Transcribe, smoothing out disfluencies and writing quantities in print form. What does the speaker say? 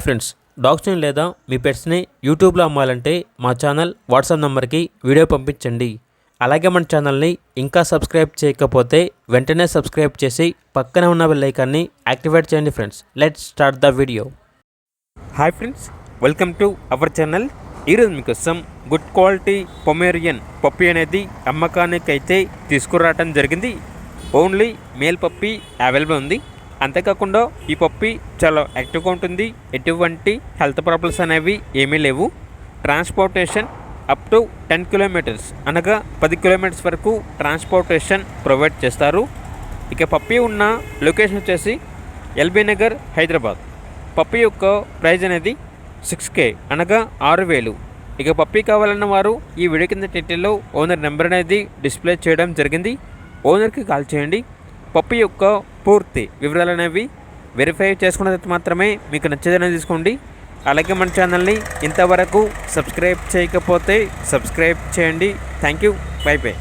Friends, డాగ్స్ని లేదా మీ పెట్స్ని యూట్యూబ్లో అమ్మాలంటే మా ఛానల్ వాట్సాప్ నెంబర్కి వీడియో పంపించండి. అలాగే మన ఛానల్ని ఇంకా సబ్స్క్రైబ్ చేయకపోతే వెంటనే సబ్స్క్రైబ్ చేసి పక్కన ఉన్న బెల్ ఐకాన్ని యాక్టివేట్ చేయండి. Friends, let's start the video. Hi friends, welcome to our channel. ఈరోజు మీకోసం గుడ్ క్వాలిటీ పొమేరియన్ పప్పీ అనేది అమ్మకానికి అయితే తీసుకురావడం జరిగింది. ఓన్లీ మేల్ పప్పీ అవైలబుల్ ఉంది. అంతేకాకుండా ఈ పప్పీ చాలా యాక్టివ్గా ఉంటుంది. ఎటువంటి హెల్త్ ప్రాబ్లమ్స్ అనేవి ఏమీ లేవు. ట్రాన్స్పోర్టేషన్ అప్ టు 10 కిలోమీటర్స్ అనగా 10 కిలోమీటర్స్ వరకు ట్రాన్స్పోర్టేషన్ ప్రొవైడ్ చేస్తారు. ఇక పప్పీ ఉన్న లొకేషన్ వచ్చేసి ఎల్బీ నగర్, హైదరాబాద్. పప్పీ యొక్క ప్రైజ్ అనేది 6K అనగా 6,000. ఇక పప్పీ కావాలన్న వారు ఈ వీడియో కింద టైటిల్లో ఓనర్ నెంబర్ అనేది డిస్ప్లే చేయడం జరిగింది. ఓనర్కి కాల్ చేయండి. పప్పీ యొక్క పూర్తి వివరాలు అనేవి వెరిఫై చేసుకున్న తర్వాత మాత్రమే మీకు నచ్చేదనేది తీసుకోండి. అలాగే మన ఛానల్ని ఇంతవరకు సబ్స్క్రైబ్ చేయకపోతే సబ్స్క్రైబ్ చేయండి. Thank you. By by.